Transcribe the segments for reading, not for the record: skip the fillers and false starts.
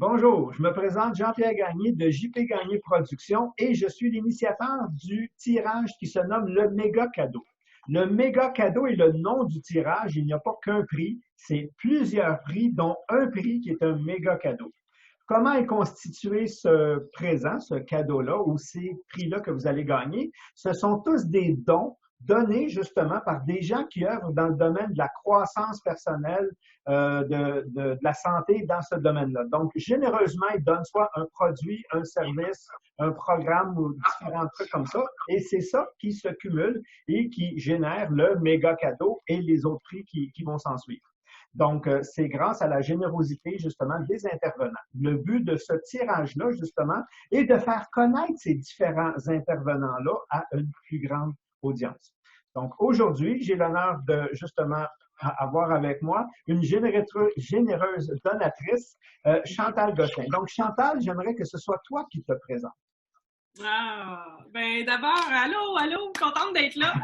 Bonjour, je me présente Jean-Pierre Gagné de JP Gagné Productions et je suis l'initiateur du tirage qui se nomme le méga cadeau. Le méga cadeau est le nom du tirage, il n'y a pas qu'un prix, c'est plusieurs prix, dont un prix qui est un méga cadeau. Comment est constitué ce présent, ce cadeau-là, ou ces prix-là que vous allez gagner? Ce sont tous des dons donnés justement par des gens qui œuvrent dans le domaine de la croissance personnelle, de la santé dans ce domaine-là. Donc, généreusement, ils donnent soit un produit, un service, un programme ou différents trucs comme ça, et c'est ça qui se cumule et qui génère le méga cadeau et les autres prix qui vont s'en suivre. Donc, c'est grâce à la générosité, justement, des intervenants. Le but de ce tirage-là, justement, est de faire connaître ces différents intervenants-là à une plus grande audience. Donc, aujourd'hui, j'ai l'honneur de, justement, avoir avec moi une généreuse donatrice, Chantal Gosselin. Donc, Chantal, j'aimerais que ce soit toi qui te présentes. Ah, ben d'abord, allô, contente d'être là.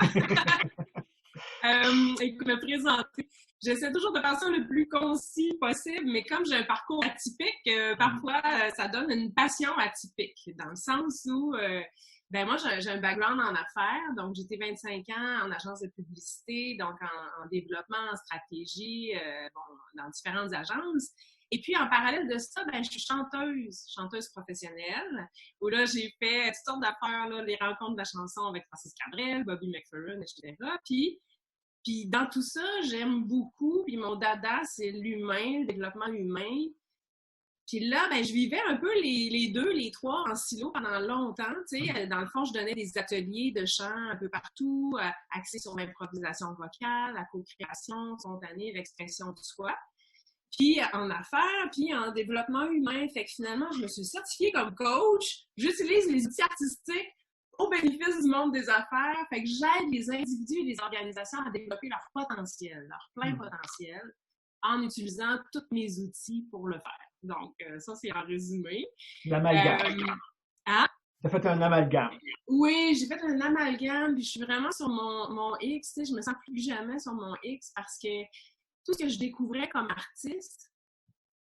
Écoute, me présenter. J'essaie toujours de faire ça le plus concis possible, mais comme j'ai un parcours atypique, parfois ça donne une passion atypique, dans le sens où, ben moi j'ai un background en affaires, donc j'étais 25 ans en agence de publicité, donc en développement, en stratégie, dans différentes agences. Et puis, en parallèle de ça, ben, je suis chanteuse professionnelle, où là, j'ai fait toutes sortes d'affaires, là, les rencontres de la chanson avec Francis Cabrel, Bobby McFerrin, etc. Puis dans tout ça, j'aime beaucoup, puis mon dada, c'est l'humain, le développement humain. Puis là, ben, je vivais un peu les deux, les trois en silo pendant longtemps. Tu sais, dans le fond, je donnais des ateliers de chant un peu partout, axés sur l'improvisation vocale, la co-création spontanée, l'expression de soi. Puis en affaires, puis en développement humain. Fait que finalement, je me suis certifiée comme coach. J'utilise les outils artistiques au bénéfice du monde des affaires. Fait que j'aide les individus et les organisations à développer leur potentiel, leur plein potentiel, en utilisant tous mes outils pour le faire. Donc, ça, c'est en résumé. L'amalgame. Hein? Tu as fait un amalgame. Oui, j'ai fait un amalgame, puis je suis vraiment sur mon X. Tu sais, je me sens plus que jamais sur mon X parce que tout ce que je découvrais comme artiste,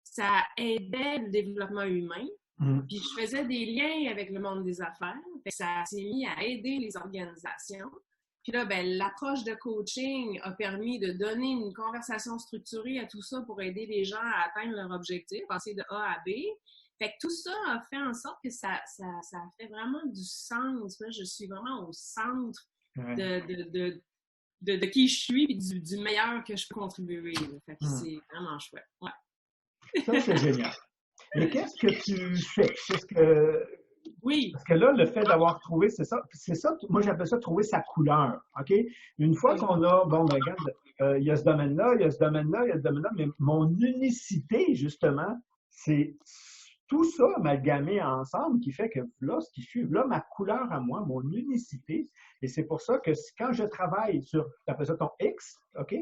ça aidait le développement humain. Puis je faisais des liens avec le monde des affaires. Fait que ça s'est mis à aider les organisations. Puis là, ben, l'approche de coaching a permis de donner une conversation structurée à tout ça pour aider les gens à atteindre leur objectif, passer de A à B. Fait que tout ça a fait en sorte que ça a fait vraiment du sens. Là, je suis vraiment au centre de qui je suis et du meilleur que je peux contribuer. Fait que c'est vraiment chouette. Ouais. Ça, c'est génial. Et qu'est-ce que tu fais? Oui. Parce que là, le fait d'avoir trouvé, c'est ça, moi j'appelle ça trouver sa couleur, OK? Une fois qu'on a, bon, ben, regarde, il y a ce domaine-là, il y a ce domaine-là, il y a ce domaine-là, mais mon unicité, justement, c'est tout ça amalgamé ensemble qui fait que là, ce qui fait, là, ma couleur à moi, mon unicité, et c'est pour ça que quand je travaille sur, tu appelles ça ton X, OK?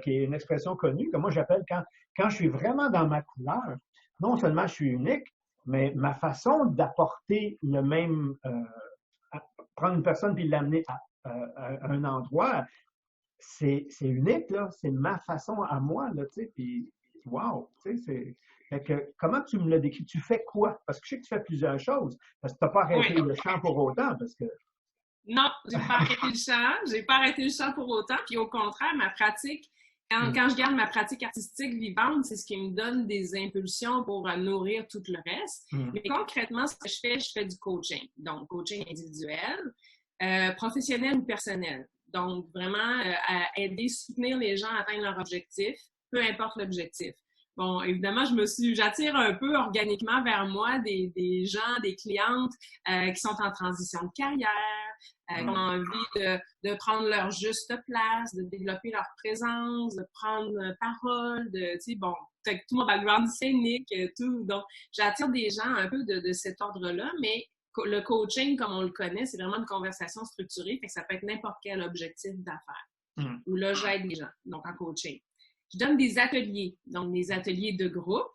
Qui est une expression connue, que moi j'appelle quand je suis vraiment dans ma couleur, non seulement je suis unique, mais ma façon d'apporter le même, prendre une personne puis l'amener à un endroit, c'est unique, là. C'est ma façon à moi, là, tu sais. Puis, wow, tu sais, c'est. Fait que, comment tu me l'as décrit? Tu fais quoi? Parce que je sais que tu fais plusieurs choses. Parce que tu n'as pas arrêté le chant pour autant, parce que. Non, j'ai pas arrêté le chant. J'ai pas arrêté le chant pour autant. Puis au contraire, ma pratique, quand je garde ma pratique artistique vivante, c'est ce qui me donne des impulsions pour nourrir tout le reste. Mais concrètement, ce que je fais du coaching. Donc, coaching individuel, professionnel ou personnel. Donc, vraiment, aider, soutenir les gens à atteindre leur objectif, peu importe l'objectif. Bon, évidemment, j'attire un peu organiquement vers moi des gens, des clientes qui sont en transition de carrière, qui ont envie de prendre leur juste place, de développer leur présence, de prendre parole, tu sais, bon, tout mon background scénique, tout. Donc, j'attire des gens un peu de cet ordre-là, mais le coaching, comme on le connaît, c'est vraiment une conversation structurée, fait que ça peut être n'importe quel objectif d'affaires. Où là, j'aide les gens, donc en coaching. Je donne des ateliers, donc des ateliers de groupe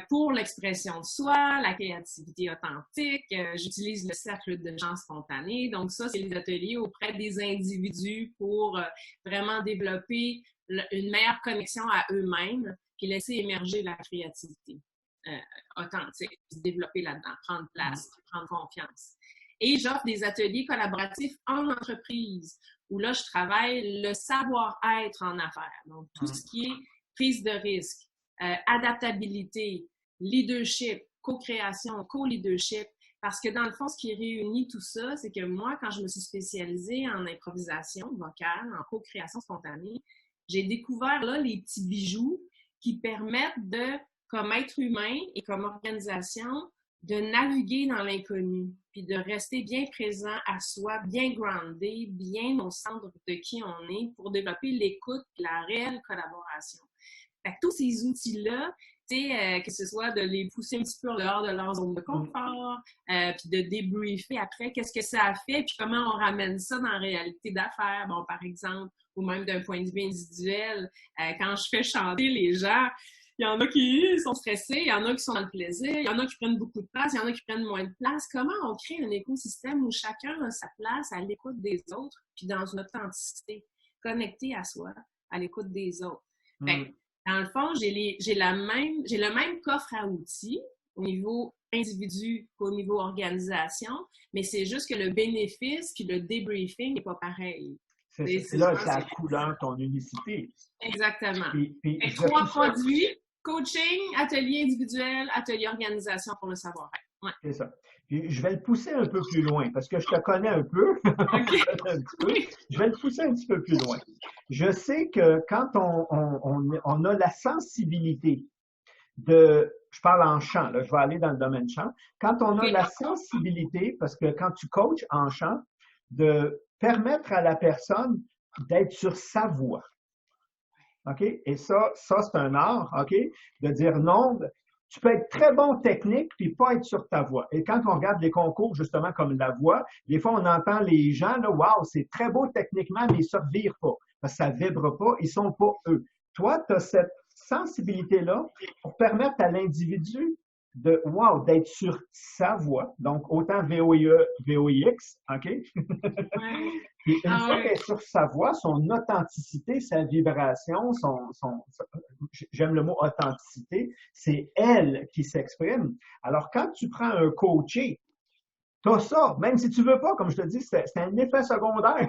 pour l'expression de soi, la créativité authentique. J'utilise le cercle de gens spontanés. Donc ça, c'est les ateliers auprès des individus pour vraiment développer une meilleure connexion à eux-mêmes puis laisser émerger la créativité. authentique, se développer là-dedans, prendre place, prendre confiance. Et j'offre des ateliers collaboratifs en entreprise où là, je travaille le savoir-être en affaires. Donc, tout ce qui est prise de risque, adaptabilité, leadership, co-création, co-leadership. Parce que dans le fond, ce qui réunit tout ça, c'est que moi, quand je me suis spécialisée en improvisation vocale, en co-création spontanée, j'ai découvert là les petits bijoux qui permettent de, comme être humain et comme organisation, de naviguer dans l'inconnu, puis de rester bien présent à soi, bien groundé, bien au centre de qui on est pour développer l'écoute et la réelle collaboration. Fait que tous ces outils-là, que ce soit de les pousser un petit peu en dehors de leur zone de confort, puis de débriefer après qu'est-ce que ça a fait, puis comment on ramène ça dans la réalité d'affaires. Bon, par exemple, ou même d'un point de vue individuel, quand je fais chanter les gens, il y en a qui sont stressés, il y en a qui sont dans le plaisir, il y en a qui prennent beaucoup de place, il y en a qui prennent moins de place. Comment on crée un écosystème où chacun a sa place à l'écoute des autres, puis dans une authenticité, connectée à soi, à l'écoute des autres? Fait, dans le fond, j'ai le même coffre à outils au niveau individu qu'au niveau organisation, mais c'est juste que le bénéfice puis le débriefing n'est pas pareil. C'est là, ça couleur ton unicité. Exactement. Puis, 3 produits, coaching, atelier individuel, atelier organisation pour le savoir-être. Ouais. C'est ça. Puis, je vais le pousser un peu plus loin parce que je te connais un peu. Okay. Je vais le pousser un petit peu plus loin. Je sais que quand on a la sensibilité je parle en chant, là, je vais aller dans le domaine chant. Quand on a la sensibilité, parce que quand tu coaches en chant, de permettre à la personne d'être sur sa voix. OK? Et ça, c'est un art, OK? De dire non, tu peux être très bon technique puis pas être sur ta voix. Et quand on regarde des concours, justement, comme la voix, des fois, on entend les gens, là, waouh, c'est très beau techniquement, mais ils ne se revirent pas. Parce que ça vibre pas, ils sont pas eux. Toi, tu as cette sensibilité-là pour permettre à l'individu d'être sur sa voix, donc autant VOIE, VOIX, OK? Puis une fois qu'elle est sur sa voix, son authenticité, sa vibration, j'aime le mot authenticité, c'est elle qui s'exprime. Alors, quand tu prends un coaché, t'as ça, même si tu veux pas, comme je te dis, c'est un effet secondaire.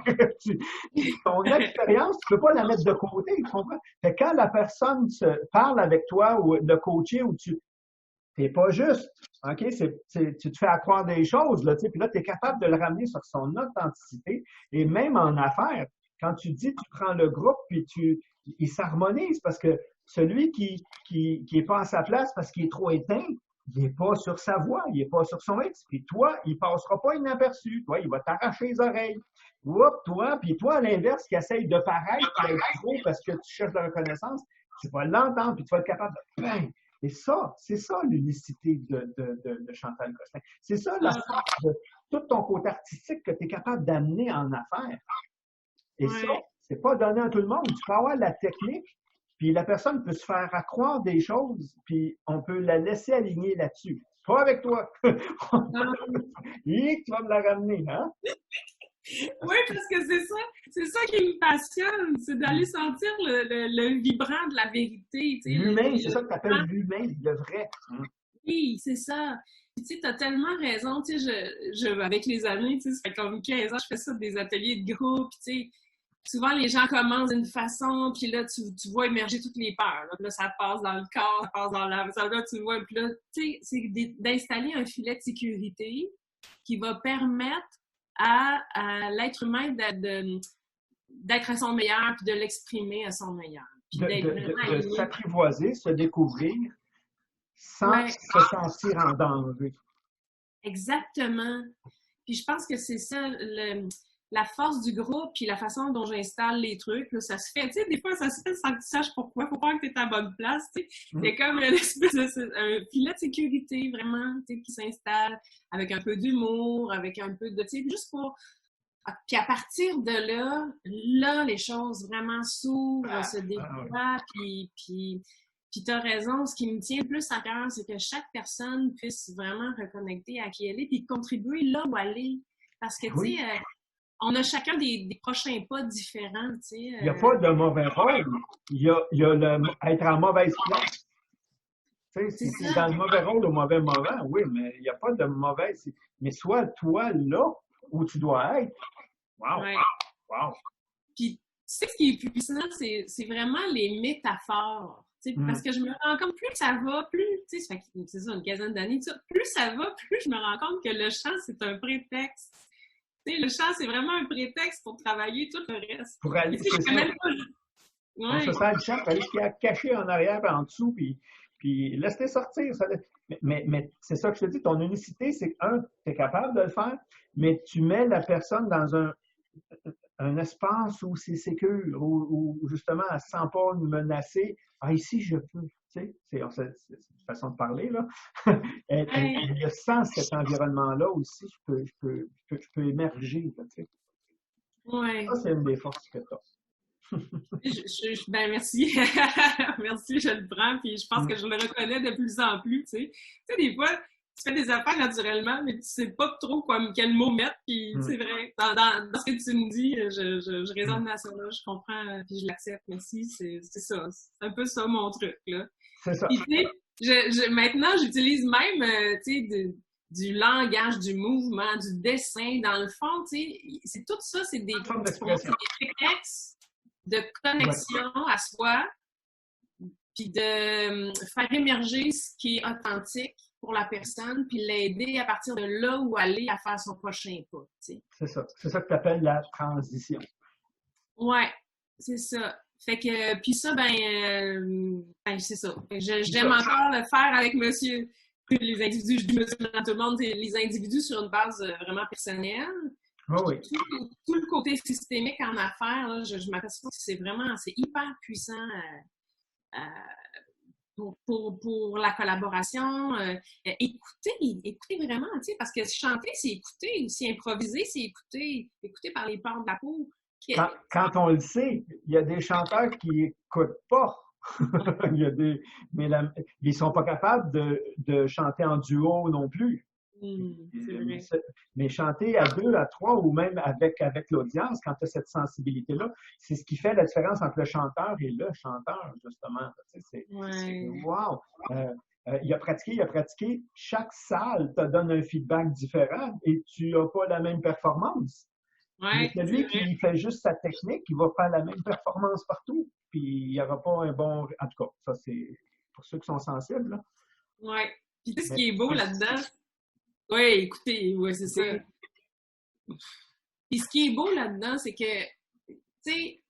Ton expérience, tu peux pas la mettre de côté, tu comprends? Fait que quand la personne parle avec toi ou le coaché ou t'es pas juste, OK? Tu te fais accroire des choses, là, tu sais, puis là, tu es capable de le ramener sur son authenticité. Et même en affaires, quand tu dis, tu prends le groupe, puis il s'harmonise parce que celui qui est pas à sa place parce qu'il est trop éteint, il n'est pas sur sa voix, il n'est pas sur son X. Puis toi, il passera pas inaperçu. Toi, il va t'arracher les oreilles. Puis toi, à l'inverse, qui essaye de paraître, qui est trop parce que tu cherches de la reconnaissance, tu vas l'entendre, puis tu vas être capable de... Bang! Et ça, c'est ça l'unicité de Chantal Gosselin. C'est ça la force de tout ton côté artistique que tu es capable d'amener en affaires. Et ça, c'est pas donné à tout le monde. Tu peux avoir la technique, puis la personne peut se faire accroire des choses, puis on peut la laisser aligner là-dessus. Pas avec toi. Tu vas me la ramener, hein? Oui, parce que c'est ça qui me passionne, c'est d'aller sentir le vibrant de la vérité. L'humain, c'est ça que tu appelles l'humain, le vrai. Oui, c'est ça. Tu sais, t'as tellement raison, tu sais, avec les années, tu sais, ça fait comme 15 ans, je fais ça, des ateliers de groupe, tu sais, souvent les gens commencent d'une façon, puis là, tu vois émerger toutes les peurs, là, ça passe dans le corps, ça passe dans l'âme, là, tu vois, puis là, tu sais, c'est d'installer un filet de sécurité qui va permettre à l'être humain d'être à son meilleur puis de l'exprimer à son meilleur. De s'apprivoiser, se découvrir sans se sentir en danger. Exactement. Puis je pense que c'est ça, la force du groupe puis la façon dont j'installe les trucs, là, ça se fait. Tu sais, des fois, ça se fait sans que tu saches pourquoi. Faut pas que tu es à la bonne place. Tu sais. C'est comme une espèce un filet de sécurité, vraiment, tu sais, qui s'installe avec un peu d'humour, avec un peu de... Tu sais, juste pour... Puis à partir de là, les choses vraiment s'ouvrent, se déploient, puis tu as raison, ce qui me tient le plus à cœur, c'est que chaque personne puisse vraiment reconnecter à qui elle est, puis contribuer là où elle est. Parce que, tu sais, on a chacun des prochains pas différents, tu sais. Il n'y a pas de mauvais rôle. Il y a être en mauvaise place. Tu sais, C'est si tu es ça. dans le mauvais rôle au mauvais moment, oui, mais il n'y a pas de mauvais. Mais sois toi là où tu dois être. Wow, Ouais. wow. Puis, tu sais, ce qui est puissant, c'est vraiment les métaphores. Tu sais, parce que je me rends compte, plus ça va, plus, tu sais, ça fait c'est ça, une quinzaine d'années, plus ça va, plus je me rends compte que le chant, c'est un prétexte. Tu sais, le chant, c'est vraiment un prétexte pour travailler tout le reste. Pour aller, Tu sais, c'est je ça. connais pas. On se Ouais. sent le champ, il fallait qu'il y a caché en arrière et en dessous, puis laisse-les sortir. Mais c'est ça que je te dis, ton unicité, c'est que, tu es capable de le faire, mais tu mets la personne dans un espace où c'est sécure, où justement elle ne se sent pas menacée. Ah, ici, je peux. Tu sais, c'est une façon de parler, là. Elle sent cet environnement-là aussi, je peux émerger. Là, tu sais. Ouais. Ça, c'est une des forces que tu as. Ben merci. Merci, je le prends, puis je pense que je le reconnais de plus en plus, tu sais. Tu sais, des fois, tu fais des affaires naturellement, mais tu sais pas trop quel mot mettre, puis c'est vrai. Dans ce que tu me dis, je résonne à ça, là, je comprends, puis je l'accepte, merci, c'est ça. C'est un peu ça, mon truc, là. C'est ça. Puis, tu sais, maintenant, j'utilise même, tu sais, du langage, du mouvement, du dessin. Dans le fond, tu sais, c'est tout ça, c'est des prétextes de connexion à soi, puis de faire émerger ce qui est authentique pour la personne, puis l'aider à partir de là où aller à faire son prochain pas. Tu sais. C'est ça. C'est ça que tu appelles la transition. Ouais, c'est ça. Fait que, puis ça, c'est ça. J'aime encore le faire avec monsieur, les individus, je dis monsieur, tout le monde, les individus sur une base vraiment personnelle. Oh oui. Tout le côté systémique en affaires, là, je m'aperçois que c'est hyper puissant pour la collaboration. Écouter vraiment, tu sais, parce que chanter, c'est écouter. Aussi improviser, c'est écouter par les pores de la peau. Quand on le sait, il y a des chanteurs qui n'écoutent pas. Mais ils sont pas capables de chanter en duo non plus. Mais chanter à 2, à 3 ou même avec l'audience, quand tu as cette sensibilité-là, c'est ce qui fait la différence entre le chanteur et le chanteur, justement. C'est wow! Il a pratiqué. Chaque salle te donne un feedback différent et tu n'as pas la même performance. Mais celui qui fait juste sa technique, il va faire la même performance partout. Puis il n'y aura pas un bon. En tout cas, ça, c'est pour ceux qui sont sensibles. Oui. Puis tu sais ce qui est beau là-dedans? Oui, écoutez, c'est ça. Puis ce qui est beau là-dedans, c'est que, tu sais,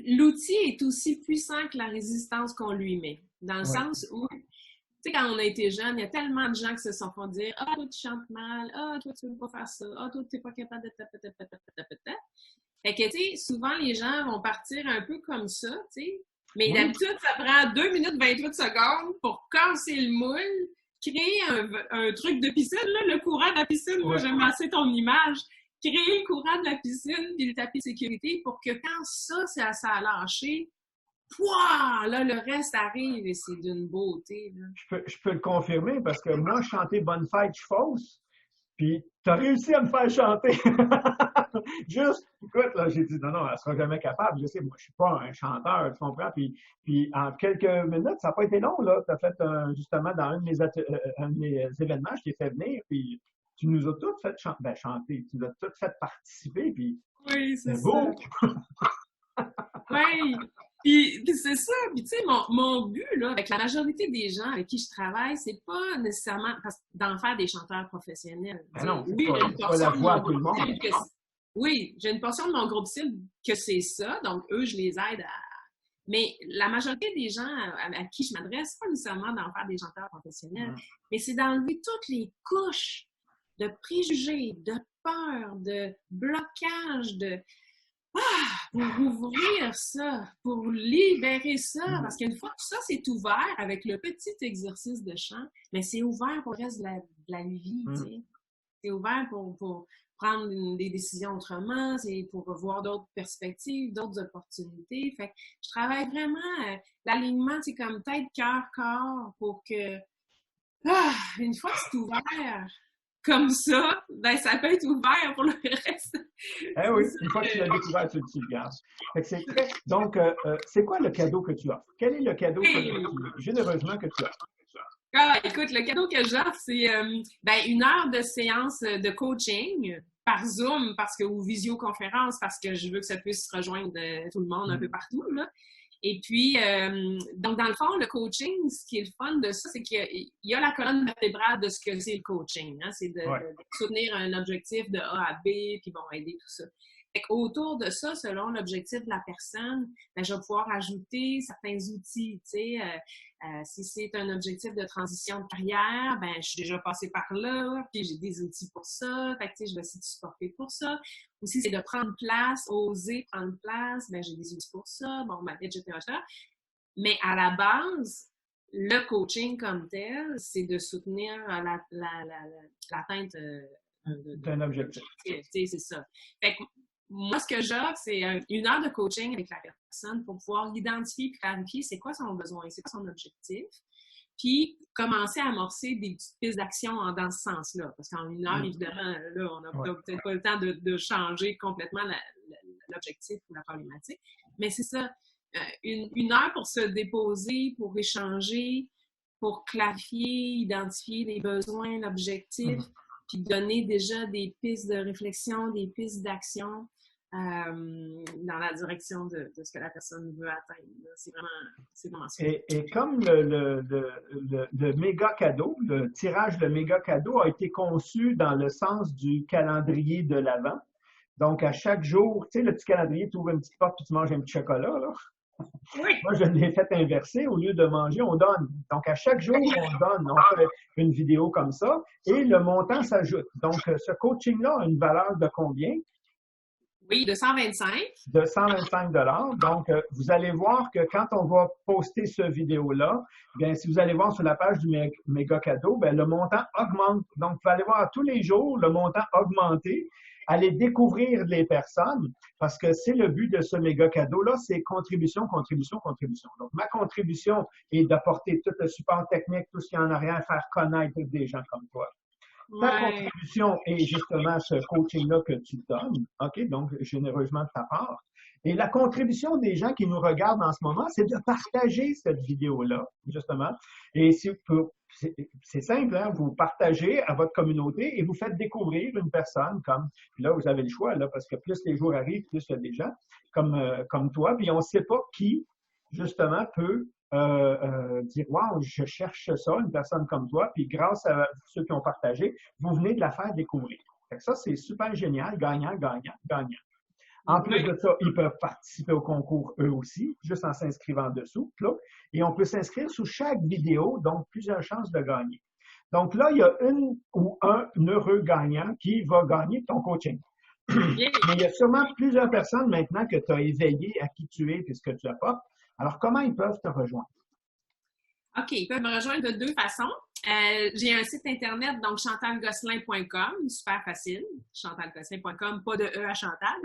l'outil est aussi puissant que la résistance qu'on lui met. Dans le sens où, tu sais, quand on a été jeune, il y a tellement de gens qui se sont fait dire « Ah, toi, tu chantes mal. Ah, toi, tu veux pas faire ça. Ah, toi, tu n'es pas capable de Fait que, tu sais, souvent, les gens vont partir un peu comme ça, tu sais. Mais d'habitude, ça prend 2 minutes 28 secondes pour casser le moule, créer un truc de piscine, là, le courant de la piscine. Moi, j'aime assez ton image. Créer le courant de la piscine puis le tapis de sécurité pour que quand ça a lâché, pouah, là, le reste arrive et c'est d'une beauté. Là. Je peux le confirmer parce que moi, chanter Bonne fête, je fausse. Puis, tu as réussi à me faire chanter. Juste, écoute, là, j'ai dit, non, elle ne sera jamais capable. Je sais, moi, je ne suis pas un chanteur, tu comprends? Puis en quelques minutes, ça n'a pas été long, là. Tu as fait, justement, dans un de mes événements, je t'ai fait venir, puis tu nous as toutes fait chanter. Tu nous as toutes fait participer, puis oui, c'est beau. Oui, puis c'est ça. Puis tu sais, mon but, là, avec la majorité des gens avec qui je travaille, c'est pas nécessairement d'en faire des chanteurs professionnels. Non, oui, pas la voix à tout le monde. Oui, j'ai une portion de mon groupe cible que c'est ça, donc eux, je les aide à... Mais la majorité des gens à qui je m'adresse, c'est pas nécessairement d'en faire des chanteurs professionnels, mais c'est d'enlever toutes les couches de préjugés, de peur, de blocage, pour ouvrir ça, pour libérer ça, parce qu'une fois que ça c'est ouvert avec le petit exercice de chant, mais c'est ouvert pour le reste de la vie, tu sais. C'est ouvert pour prendre des décisions autrement, c'est pour voir d'autres perspectives, d'autres opportunités. Fait que je travaille vraiment l'alignement, c'est comme tête, cœur, corps, pour que une fois que c'est ouvert comme ça, ça peut être ouvert pour le reste. Eh oui, une fois que tu l'as découvert, tu le gardes. Donc, c'est quoi le cadeau que tu offres? Quel est le cadeau généreusement que tu offres? Ah, écoute, le cadeau que j'offre, c'est 1 heure de séance de coaching par Zoom ou visioconférence parce que je veux que ça puisse rejoindre tout le monde un peu partout, là. Et puis, donc, dans le fond, le coaching, ce qui est le fun de ça, c'est qu'il y a la colonne vertébrale de ce que c'est le coaching. Hein? C'est de soutenir un objectif de A à B, puis bon, aider tout ça. Fait qu'autour de ça, selon l'objectif de la personne, je vais pouvoir ajouter certains outils. Tu sais, si c'est un objectif de transition de carrière, je suis déjà passée par là, puis j'ai des outils pour ça. Fait que, tu sais, je vais essayer de supporter pour ça. Ou si c'est de prendre place, oser prendre place, j'ai des outils pour ça, etc., etc. Mais à la base, le coaching comme tel, c'est de soutenir l'atteinte d'un objectif. Tu sais, c'est ça. Fait que moi, ce que j'offre, c'est 1 heure de coaching avec la personne pour pouvoir identifier et clarifier c'est quoi son besoin, c'est quoi son objectif, puis commencer à amorcer des petites pistes d'action dans ce sens-là. Parce qu'en 1 heure, évidemment, là, on n'a peut-être pas le temps de changer complètement l'objectif ou la problématique. Mais c'est ça, 1 heure pour se déposer, pour échanger, pour clarifier, identifier les besoins, l'objectif, puis donner déjà des pistes de réflexion, des pistes d'action dans la direction de ce que la personne veut atteindre. C'est vraiment ça. Et comme le méga cadeau, le tirage de méga cadeau a été conçu dans le sens du calendrier de l'Avent. Donc, à chaque jour, tu sais, le petit calendrier, tu ouvres une petite porte puis tu manges un petit chocolat, là. Oui. Moi, je l'ai fait inverser. Au lieu de manger, on donne. Donc, à chaque jour, on donne. On fait une vidéo comme ça et le montant s'ajoute. Donc, ce coaching-là a une valeur de combien? Oui, de 125. De 125 $. Donc, vous allez voir que quand on va poster ce vidéo-là, bien, si vous allez voir sur la page du méga cadeau, bien, le montant augmente. Donc, vous allez voir tous les jours le montant augmenter. Allez découvrir les personnes parce que c'est le but de ce méga cadeau-là, c'est contribution, contribution, contribution. Donc, ma contribution est d'apporter tout le support technique, tout ce qu'il y en a rien à faire connaître des gens comme toi. Ta contribution est justement ce coaching-là que tu donnes, OK, donc généreusement de ta part. Et la contribution des gens qui nous regardent en ce moment, c'est de partager cette vidéo-là, justement. Et c'est simple, hein, vous partagez à votre communauté et vous faites découvrir une personne comme, puis là, vous avez le choix, là, parce que plus les jours arrivent, plus il y a des gens comme toi, puis on ne sait pas qui, justement, peut dire « Wow, je cherche ça, une personne comme toi », puis grâce à ceux qui ont partagé, vous venez de la faire découvrir. Fait que ça, c'est super génial, gagnant, gagnant, gagnant. En plus de ça, ils peuvent participer au concours eux aussi, juste en s'inscrivant dessous, là, et on peut s'inscrire sous chaque vidéo, donc plusieurs chances de gagner. Donc là, il y a une ou un heureux gagnant qui va gagner ton coaching. Mais il y a sûrement plusieurs personnes maintenant que tu as éveillé à qui tu es et ce que tu apportes. Alors, comment ils peuvent te rejoindre? OK, ils peuvent me rejoindre de 2 façons. J'ai un site internet, donc chantalgosselin.com, super facile. chantalgosselin.com, pas de E à Chantal.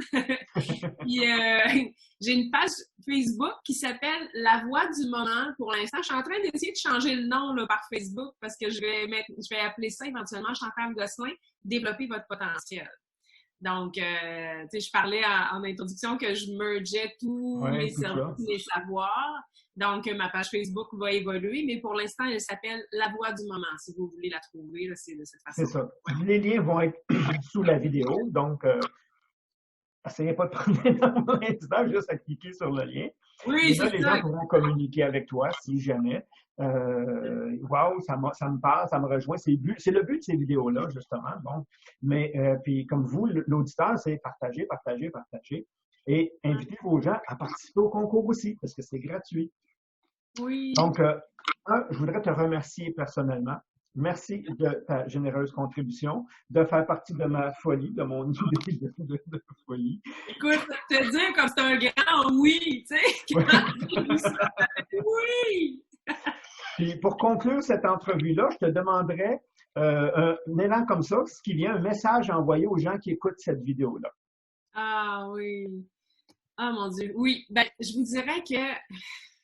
Puis, j'ai une page Facebook qui s'appelle La Voix du moment. Pour l'instant, je suis en train d'essayer de changer le nom là, par Facebook parce que je vais appeler ça éventuellement Chantal Gosselin, développer votre potentiel. Donc, tu sais, je parlais en introduction que je mergeais tous mes services, mes savoirs. Donc, ma page Facebook va évoluer, mais pour l'instant, elle s'appelle La Voix du moment. Si vous voulez la trouver, là, c'est de cette façon. C'est ça. Les liens vont être sous la vidéo, donc essayez pas de prendre énormément d'instant, juste à cliquer sur le lien. Oui, c'est ça. Les gens pourront communiquer avec toi si jamais. Wow, ça me parle, ça me rejoint. C'est le but de ces vidéos-là, justement. Bon, mais puis comme vous, l'auditeur, c'est partager, partager, partager. Et inviter vos gens à participer au concours aussi, parce que c'est gratuit. Oui. Donc, je voudrais te remercier personnellement. Merci de ta généreuse contribution, de faire partie de ma folie, de mon idée de folie. Écoute, te dire comme c'est un grand oui, tu sais. Oui! Puis pour conclure cette entrevue-là, je te demanderais un élan comme ça, ce qui vient, un message envoyé aux gens qui écoutent cette vidéo-là. Ah oui. Ah mon Dieu. Oui, ben je vous dirais que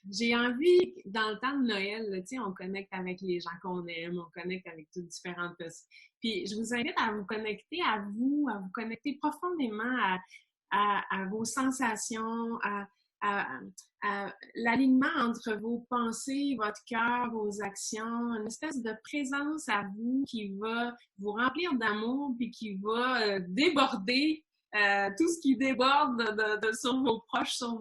j'ai envie, dans le temps de Noël, tu sais, on connecte avec les gens qu'on aime, on connecte avec toutes différentes personnes. Puis je vous invite à vous connecter à vous connecter profondément à vos sensations, l'alignement entre vos pensées, votre cœur, vos actions, une espèce de présence à vous qui va vous remplir d'amour puis qui va déborder tout ce qui déborde sur vos proches, sur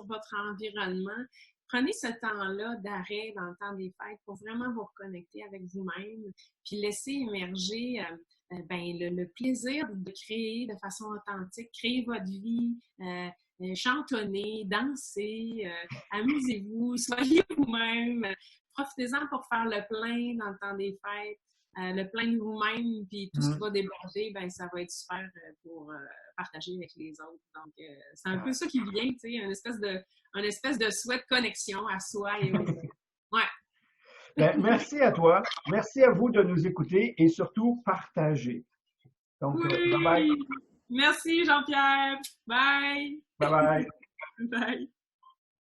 votre environnement. Prenez ce temps-là d'arrêt dans le temps des fêtes pour vraiment vous reconnecter avec vous-même, puis laisser émerger le plaisir de créer de façon authentique, créer votre vie, chantonner, danser, amusez-vous, soyez vous-même, profitez-en pour faire le plein dans le temps des fêtes. Le plein de vous-même, puis tout ce qui va déborder, ben ça va être super pour partager avec les autres. Donc, c'est un peu ça qui vient, tu sais, une espèce de souhait de connexion à soi et aux autres. Ouais. Ben, merci à toi. Merci à vous de nous écouter et surtout partager. Donc, oui. bye bye. Merci Jean-Pierre. Bye. Bye bye. Bye.